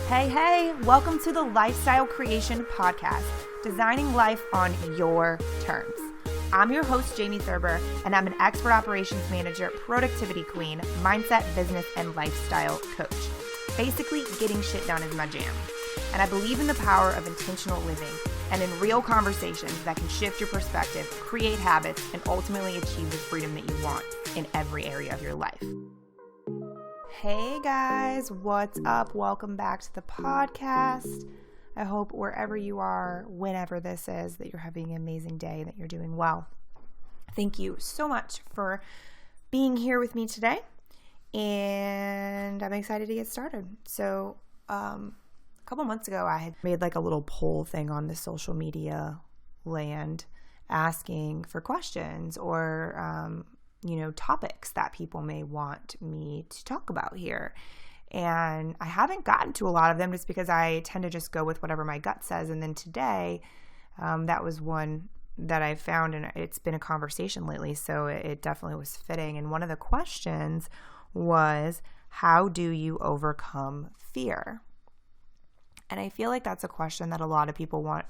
Hey, welcome to the Lifestyle Creation Podcast, designing life on your terms. I'm your host, Jamie Thurber, and I'm an expert operations manager, productivity queen, mindset, business, and lifestyle coach. Basically, getting shit done is my jam. And I believe in the power of intentional living and in real conversations that can shift your perspective, create habits, and ultimately achieve the freedom that you want in every area of your life. Hey guys, what's up? Welcome back to the podcast. I hope wherever you are, whenever this is, that you're having an amazing day, that you're doing well. Thank you so much for being here with me today, and I'm excited to get started. So, a couple months ago, I had made like a little poll thing on the social media land asking for questions or topics that people may want me to talk about here. And I haven't gotten to a lot of them just because I tend to just go with whatever my gut says. And then today, that was one that I found, and it's been a conversation lately, so it definitely was fitting. And one of the questions was, how do you overcome fear? And I feel like that's a question that a lot of people want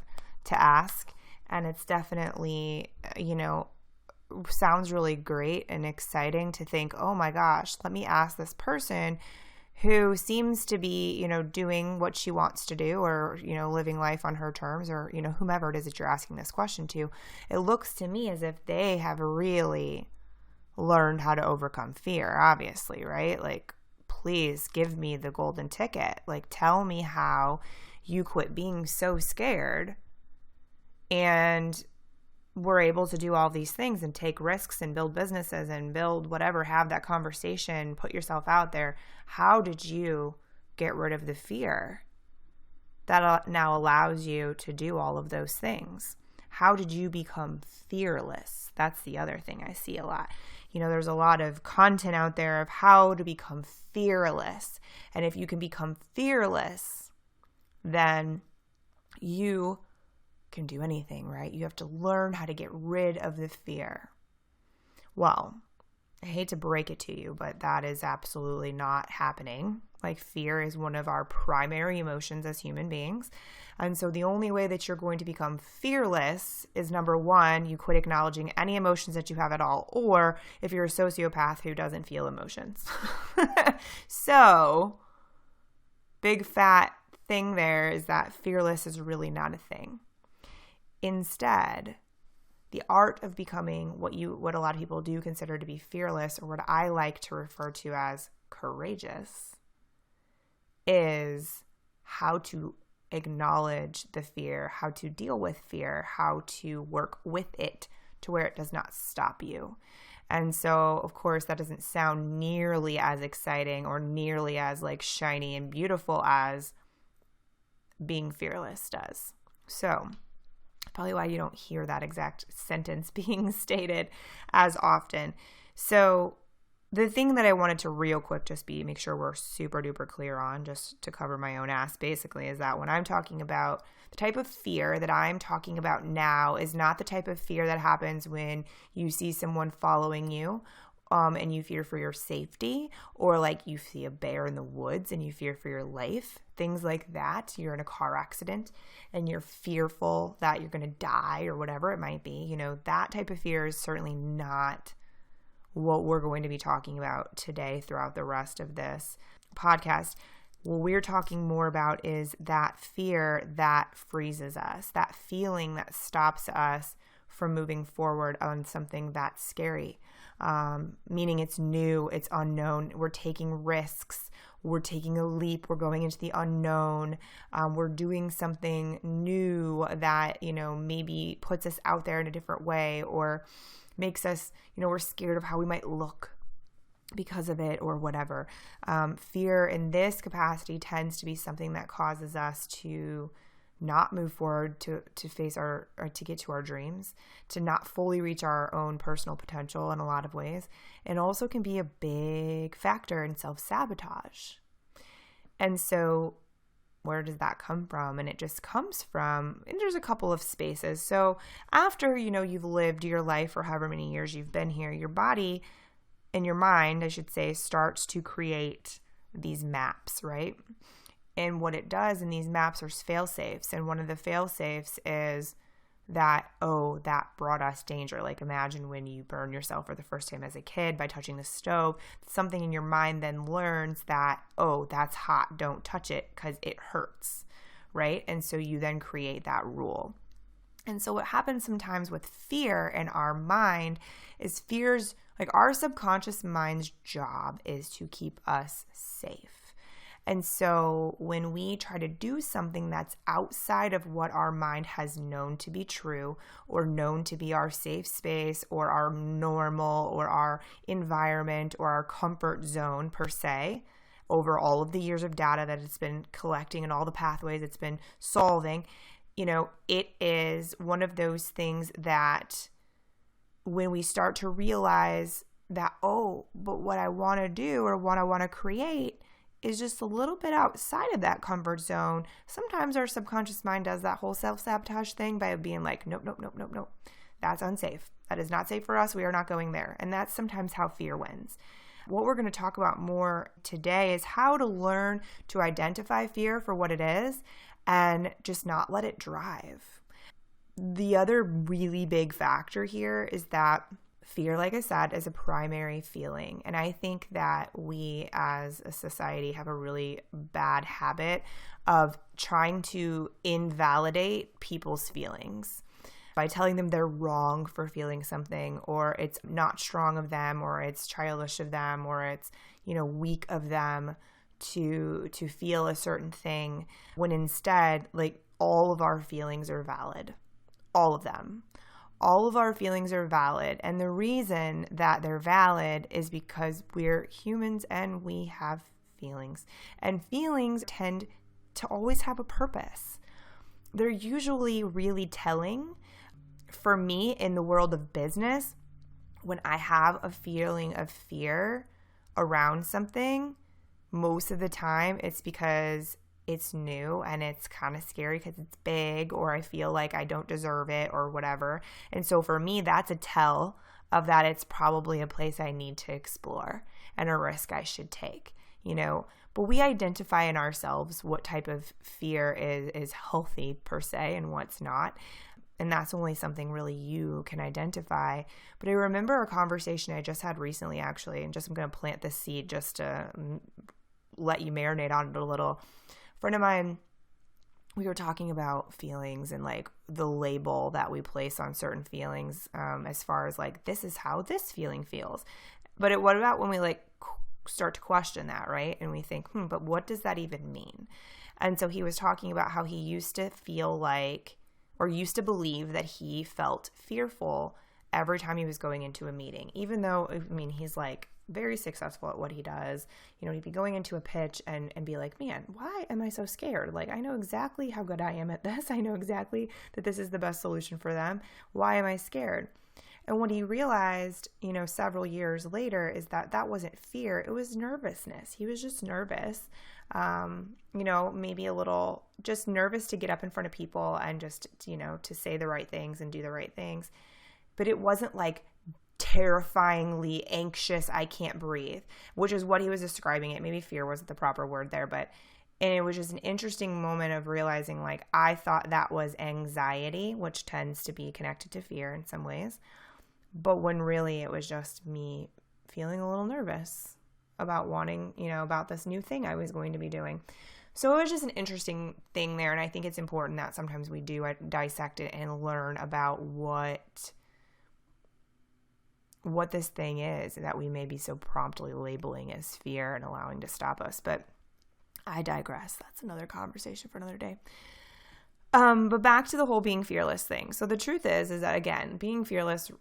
to ask. And it's definitely, sounds really great and exciting to think, oh my gosh, let me ask this person who seems to be, doing what she wants to do or, living life on her terms or, whomever it is that you're asking this question to. It looks to me as if they have really learned how to overcome fear, obviously, right? Like, please give me the golden ticket. Like, tell me how you quit being so scared and we're able to do all these things and take risks and build businesses and build whatever, have that conversation, put yourself out there. How did you get rid of the fear that now allows you to do all of those things? How did you become fearless? That's the other thing I see a lot. There's a lot of content out there of how to become fearless. And if you can become fearless, then you can do anything, right? You have to learn how to get rid of the fear. Well, I hate to break it to you, but that is absolutely not happening. Like, fear is one of our primary emotions as human beings. And so the only way that you're going to become fearless is, number one, you quit acknowledging any emotions that you have at all, or if you're a sociopath who doesn't feel emotions. So, big fat thing there is that fearless is really not a thing. Instead, the art of becoming what a lot of people do consider to be fearless, or what I like to refer to as courageous, is how to acknowledge the fear, how to deal with fear, how to work with it to where it does not stop you. And so, of course, that doesn't sound nearly as exciting or nearly as like shiny and beautiful as being fearless does. So, probably why you don't hear that exact sentence being stated as often. So the thing that I wanted to real quick just make sure we're super duper clear on, just to cover my own ass basically, is that when I'm talking about the type of fear that I'm talking about now is not the type of fear that happens when you see someone following you and you fear for your safety, or like you see a bear in the woods and you fear for your life, things like that. You're in a car accident and you're fearful that you're going to die or whatever it might be. That type of fear is certainly not what we're going to be talking about today throughout the rest of this podcast. What we're talking more about is that fear that freezes us, that feeling that stops us from moving forward on something that's scary. Meaning it's new, it's unknown, we're taking risks, we're taking a leap, we're going into the unknown, we're doing something new that, maybe puts us out there in a different way or makes us, we're scared of how we might look because of it or whatever. Fear in this capacity tends to be something that causes us to not move forward to face or to get to our dreams, to not fully reach our own personal potential in a lot of ways, and also can be a big factor in self-sabotage. And so where does that come from? And it just comes from, and there's a couple of spaces. So after, you've lived your life for however many years you've been here, your body and your mind, I should say, starts to create these maps, right? And what it does in these maps are fail-safes. And one of the fail-safes is that, oh, that brought us danger. Like imagine when you burn yourself for the first time as a kid by touching the stove, something in your mind then learns that, oh, that's hot, don't touch it because it hurts, right? And so you then create that rule. And so what happens sometimes with fear in our mind is fear's, like our subconscious mind's job is to keep us safe. And so when we try to do something that's outside of what our mind has known to be true or known to be our safe space or our normal or our environment or our comfort zone per se, over all of the years of data that it's been collecting and all the pathways it's been solving, it is one of those things that when we start to realize that, oh, but what I want to do or what I want to create is just a little bit outside of that comfort zone. Sometimes our subconscious mind does that whole self-sabotage thing by being like, nope. That's unsafe. That is not safe for us. We are not going there. And that's sometimes how fear wins. What we're going to talk about more today is how to learn to identify fear for what it is and just not let it drive. The other really big factor here is that fear, like I said, is a primary feeling. And I think that we as a society have a really bad habit of trying to invalidate people's feelings by telling them they're wrong for feeling something, or it's not strong of them, or it's childish of them, or it's, weak of them to feel a certain thing, when instead, like, all of our feelings are valid. All of them. All of our feelings are valid. And the reason that they're valid is because we're humans and we have feelings. And feelings tend to always have a purpose. They're usually really telling. For me, in the world of business, when I have a feeling of fear around something, most of the time it's because it's new and it's kind of scary because it's big, or I feel like I don't deserve it or whatever. And so for me, that's a tell of that it's probably a place I need to explore and a risk I should take, But we identify in ourselves what type of fear is healthy per se and what's not. And that's only something really you can identify. But I remember a conversation I just had recently, actually, and I'm going to plant this seed just to let you marinate on it a little. A friend of mine, we were talking about feelings and like the label that we place on certain feelings, as far as like, this is how this feeling feels. But what about when we like start to question that, right? And we think, but what does that even mean? And so he was talking about how he used to feel like, or used to believe that he felt fearful every time he was going into a meeting, even though, he's like very successful at what he does. He'd be going into a pitch and be like, man, why am I so scared? Like, I know exactly how good I am at this. I know exactly that this is the best solution for them. Why am I scared? And what he realized, several years later is that wasn't fear. It was nervousness. He was just nervous. Maybe a little just nervous to get up in front of people and just, to say the right things and do the right things. But it wasn't like terrifyingly anxious, I can't breathe, which is what he was describing it. Maybe fear wasn't the proper word there, and it was just an interesting moment of realizing, like, I thought that was anxiety, which tends to be connected to fear in some ways. But when really it was just me feeling a little nervous about wanting, about this new thing I was going to be doing. So it was just an interesting thing there. And I think it's important that sometimes we do dissect it and learn about what this thing is that we may be so promptly labeling as fear and allowing to stop us. But I digress. That's another conversation for another day. But back to the whole being fearless thing. So the truth is that, again, being fearless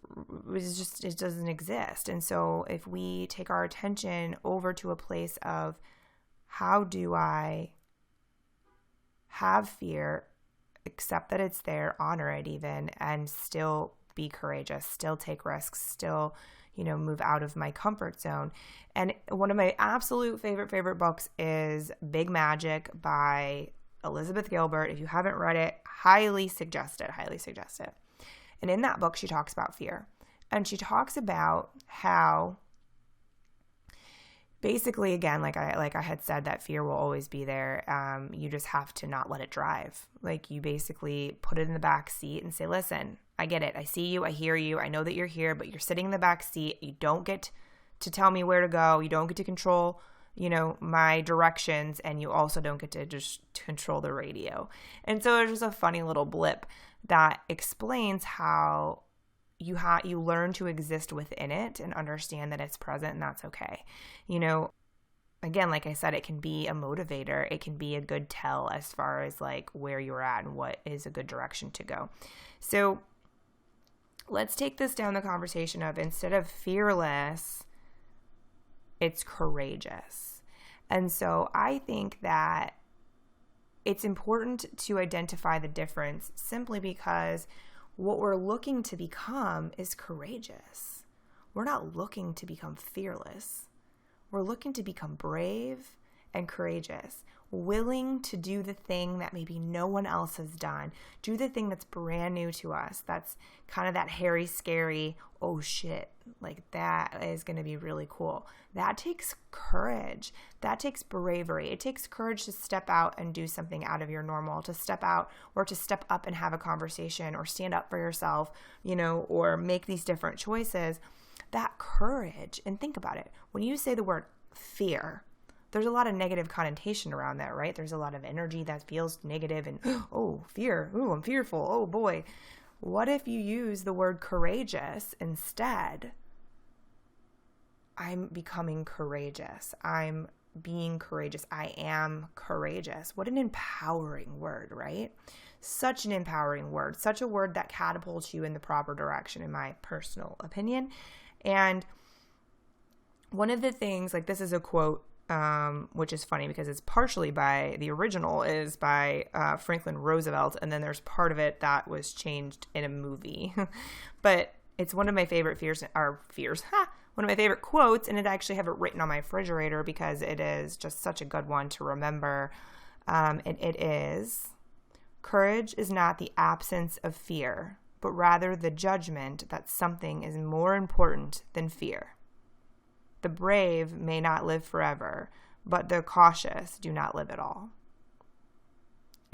is just, it doesn't exist. And so if we take our attention over to a place of, how do I have fear, accept that it's there, honor it even, and still be courageous, still take risks, still, move out of my comfort zone. And one of my absolute favorite books is Big Magic by Elizabeth Gilbert. If you haven't read it, highly suggest it. And in that book, she talks about fear. And she talks about how basically, again, like I had said, that fear will always be there. You just have to not let it drive. Like, you basically put it in the back seat and say, listen, I get it. I see you. I hear you. I know that you're here, but you're sitting in the back seat. You don't get to tell me where to go. You don't get to control, my directions, and you also don't get to just control the radio. And so it's just a funny little blip that explains how you learn to exist within it and understand that it's present, and that's okay. Again, like I said, it can be a motivator. It can be a good tell as far as like where you're at and what is a good direction to go. So let's take this down the conversation of, instead of fearless, it's courageous. And so I think that it's important to identify the difference, simply because what we're looking to become is courageous. We're not looking to become fearless. We're looking to become brave and courageous, willing to do the thing that maybe no one else has done, do the thing that's brand new to us, that's kind of that hairy, scary, oh shit, like that is going to be really cool. That takes courage. That takes bravery. It takes courage to step out and do something out of your normal, to step out or to step up and have a conversation or stand up for yourself, or make these different choices. That courage, and think about it, when you say the word fear, there's a lot of negative connotation around that, right? There's a lot of energy that feels negative and, oh, fear, oh, I'm fearful, oh boy. What if you use the word courageous instead? I'm becoming courageous. I'm being courageous. I am courageous. What an empowering word, right? Such an empowering word, such a word that catapults you in the proper direction, in my personal opinion. And one of the things, like, this is a quote, which is funny because it's partially by, the original is by Franklin Roosevelt, and then there's part of it that was changed in a movie. But it's one of my favorite one of my favorite quotes, and I actually have it written on my refrigerator because it is just such a good one to remember. And it is, courage is not the absence of fear, but rather the judgment that something is more important than fear. The brave may not live forever, but the cautious do not live at all.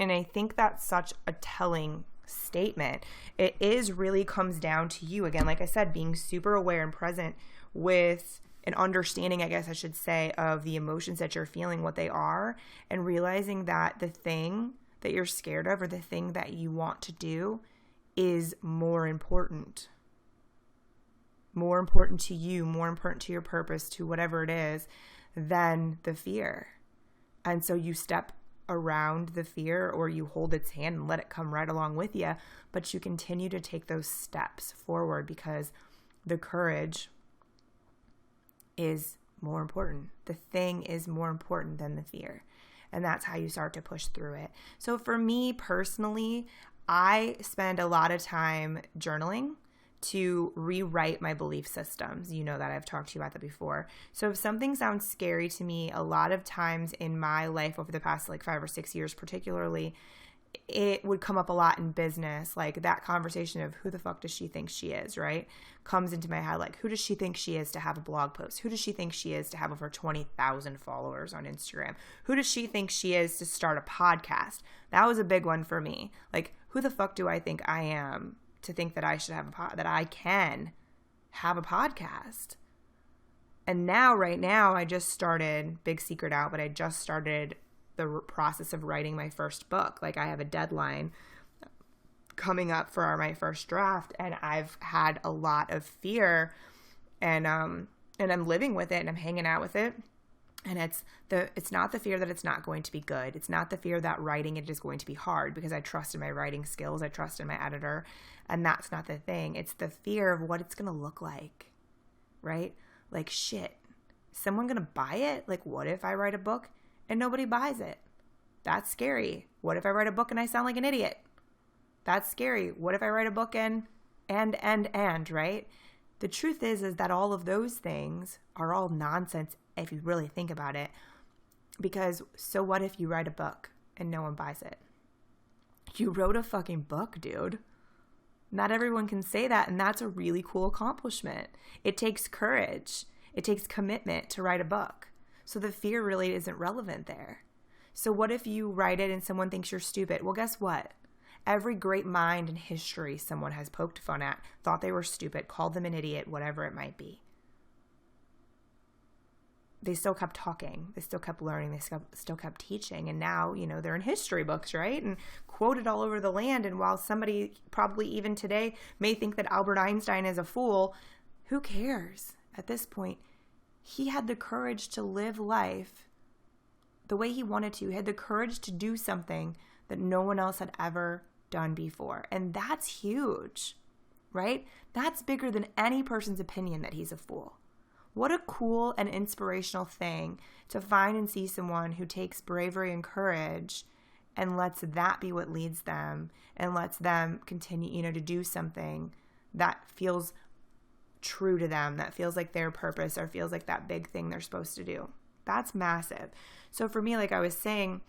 And I think that's such a telling statement. It really comes down to you, again, like I said, being super aware and present with an understanding, I guess I should say, of the emotions that you're feeling, what they are, and realizing that the thing that you're scared of or the thing that you want to do is more important to you, more important to your purpose, to whatever it is, than the fear. And so you step around the fear, or you hold its hand and let it come right along with you, but you continue to take those steps forward because the courage is more important. The thing is more important than the fear. And that's how you start to push through it. So for me personally, I spend a lot of time journaling to rewrite my belief systems. You know that I've talked to you about that before. So if something sounds scary to me, a lot of times in my life over the past 5 or 6 years particularly, it would come up a lot in business. Like that conversation of who the fuck does she think she is, right? Comes into my head. Like, who does she think she is to have a blog post? Who does she think she is to have over 20,000 followers on Instagram? Who does she think she is to start a podcast? That was a big one for me. Like, who the fuck do I think I am to think that I should have that I can have a podcast? And right now, I just started, big secret out, but I just started the process of writing my first book. Like, I have a deadline coming up for my first draft, and I've had a lot of fear, and I'm living with it, and I'm hanging out with it. And it's not the fear that it's not going to be good. It's not the fear that writing it is going to be hard, because I trust in my writing skills. I trust in my editor, and that's not the thing. It's the fear of what it's going to look like, right? Like, shit, is someone going to buy it? Like, what if I write a book and nobody buys it? That's scary. What if I write a book and I sound like an idiot? That's scary. What if I write a book and, right? The truth is that all of those things are all nonsense if you really think about it. Because so what if you write a book and no one buys it? You wrote a fucking book, dude. Not everyone can say that, and that's a really cool accomplishment. It takes courage. It takes commitment to write a book. So the fear really isn't relevant there. So what if you write it and someone thinks you're stupid? Well, guess what? Every great mind in history someone has poked fun at, thought they were stupid, called them an idiot, whatever it might be. They still kept talking. They still kept learning. They still kept teaching. And now, they're in history books, right? And quoted all over the land. And while somebody probably even today may think that Albert Einstein is a fool, who cares? At this point, he had the courage to live life the way he wanted to. He had the courage to do something that no one else had ever done before. And that's huge, right? That's bigger than any person's opinion that he's a fool. What a cool and inspirational thing to find and see someone who takes bravery and courage and lets that be what leads them and lets them continue, to do something that feels true to them, that feels like their purpose or feels like that big thing they're supposed to do. That's massive. So for me, like I was saying,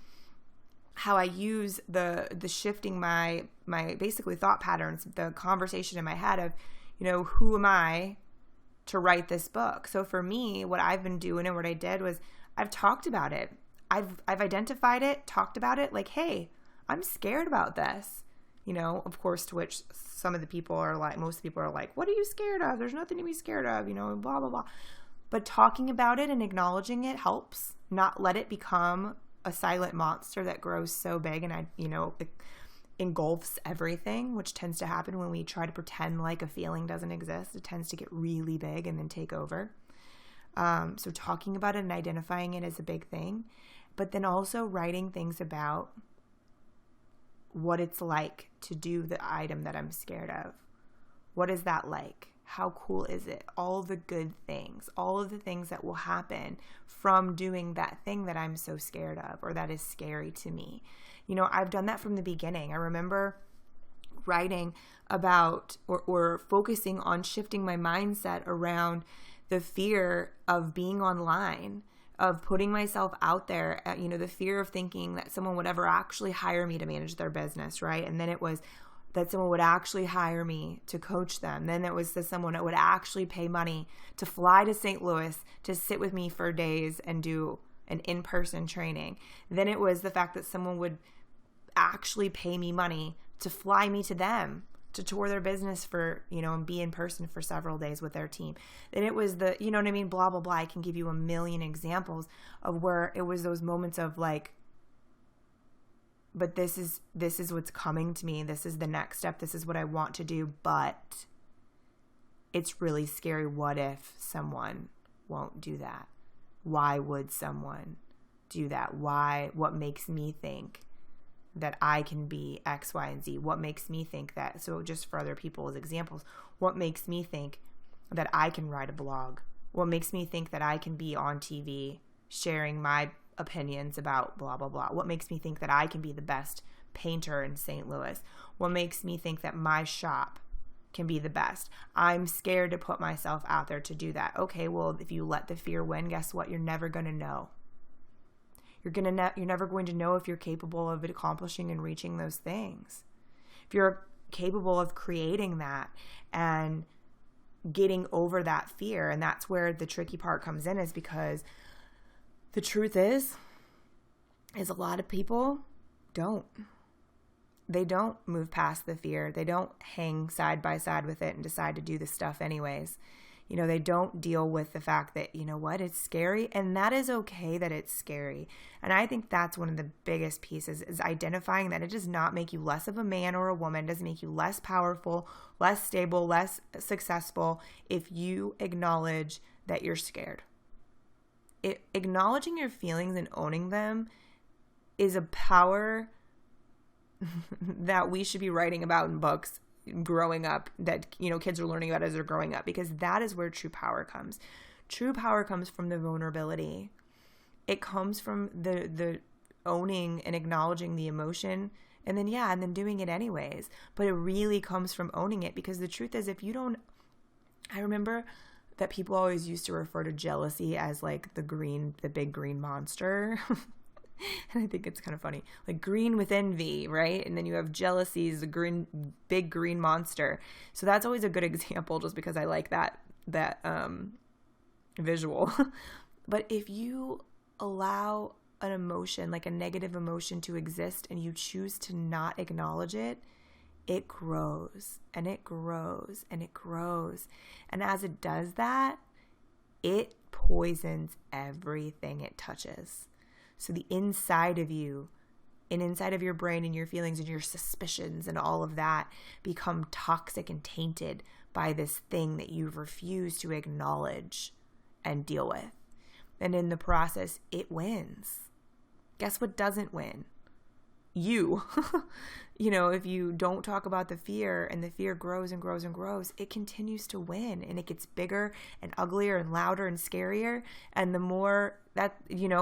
how I use the shifting my basically thought patterns, the conversation in my head of, who am I to write this book? So for me, what I've been doing and what I did was I've talked about it. I've identified it, talked about it, like, hey, I'm scared about this. Of course, to which some of the people are like, most people are like, what are you scared of? There's nothing to be scared of, blah, blah, blah. But talking about it and acknowledging it helps. Not let it become a silent monster that grows so big and it engulfs everything, which tends to happen when we try to pretend like a feeling doesn't exist. It tends to get really big and then take over. So talking about it and identifying it is a big thing, but then also writing things about what it's like to do the item that I'm scared of. What is that like? How cool is it? All the good things, all of the things that will happen from doing that thing that I'm so scared of or that is scary to me. I've done that from the beginning. I remember writing about or focusing on shifting my mindset around the fear of being online, of putting myself out there, the fear of thinking that someone would ever actually hire me to manage their business, right? And then it was that someone would actually hire me to coach them. Then it was that someone that would actually pay money to fly to St. Louis to sit with me for days and do an in-person training. Then it was the fact that someone would actually pay me money to fly me to them, to tour their business for, and be in person for several days with their team. Then it was the, blah, blah, blah. I can give you a million examples of where it was those moments of like, but this is what's coming to me. This is the next step. This is what I want to do, but it's really scary. What if someone won't do that? Why would someone do that? Why? What makes me think that I can be X, Y, and Z? What makes me think that? So just for other people as examples, what makes me think that I can write a blog? What makes me think that I can be on TV sharing my opinions about blah, blah, blah? What makes me think that I can be the best painter in St. Louis? What makes me think that my shop can be the best? I'm scared to put myself out there to do that. Okay, well, if you let the fear win, guess what? You're never going to know. You're never going to know if you're capable of accomplishing and reaching those things. If you're capable of creating that and getting over that fear. And that's where the tricky part comes in, is because the truth is a lot of people don't. They don't move past the fear. They don't hang side by side with it and decide to do the stuff anyways. They don't deal with the fact that, it's scary, and that is okay that it's scary. And I think that's one of the biggest pieces, is identifying that it does not make you less of a man or a woman. It doesn't make you less powerful, less stable, less successful if you acknowledge that you're scared. Acknowledging your feelings and owning them is a power that we should be writing about in books growing up, that kids are learning about as they're growing up, because that is where true power comes. True power comes from the vulnerability. It comes from the owning and acknowledging the emotion, and then doing it anyways. But it really comes from owning it, because the truth is, if you don't, I remember that people always used to refer to jealousy as like the big green monster. And I think it's kind of funny, like green with envy, right? And then you have jealousy is a big green monster. So that's always a good example, just because I like that visual. But if you allow an emotion, like a negative emotion, to exist and you choose to not acknowledge it, it grows and it grows and it grows. And as it does that, it poisons everything it touches. So the inside of you and inside of your brain and your feelings and your suspicions and all of that become toxic and tainted by this thing that you've refused to acknowledge and deal with. And in the process, it wins. Guess what doesn't win? You. If you don't talk about the fear and the fear grows and grows and grows, it continues to win and it gets bigger and uglier and louder and scarier. And the more that,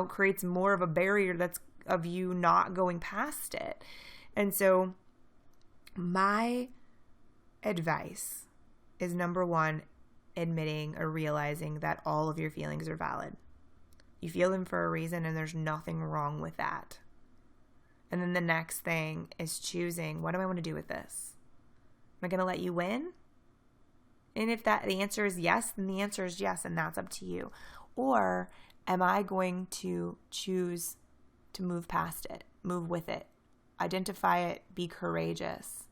creates more of a barrier that's of you not going past it. And so my advice is, number one, admitting or realizing that all of your feelings are valid. You feel them for a reason and there's nothing wrong with that. And then the next thing is choosing, what do I want to do with this? Am I going to let you win? And if the answer is yes, then the answer is yes, and that's up to you. Or am I going to choose to move past it, move with it, identify it, be courageous,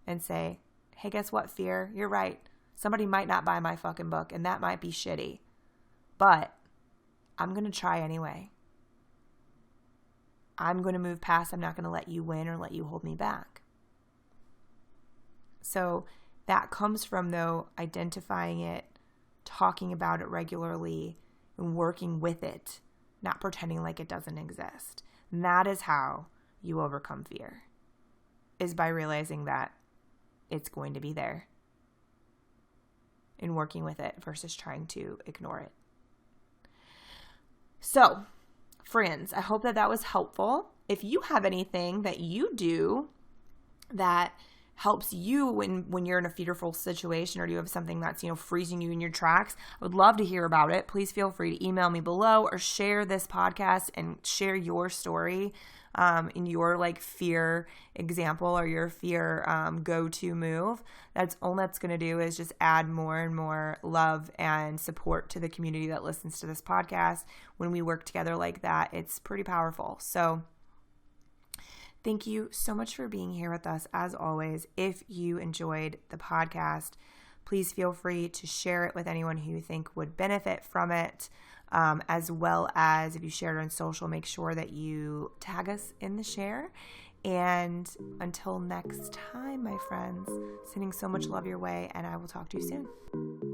and say, hey, guess what, fear? You're right. Somebody might not buy my fucking book, and that might be shitty. But I'm going to try anyway. I'm going to move past. I'm not going to let you win or let you hold me back. So that comes from, though, identifying it, talking about it regularly, and working with it, not pretending like it doesn't exist. And that is how you overcome fear, is by realizing that it's going to be there and working with it versus trying to ignore it. So, friends, I hope that was helpful. If you have anything that you do that helps you when you're in a fearful situation, or do you have something that's, freezing you in your tracks, I would love to hear about it. Please feel free to email me below or share this podcast and share your story in your fear example or your fear go-to move. That's all that's going to do is just add more and more love and support to the community that listens to this podcast. When we work together like that, it's pretty powerful. So thank you so much for being here with us. As always, if you enjoyed the podcast, please feel free to share it with anyone who you think would benefit from it. As well as if you share it on social, make sure that you tag us in the share. And until next time, my friends, sending so much love your way, and I will talk to you soon.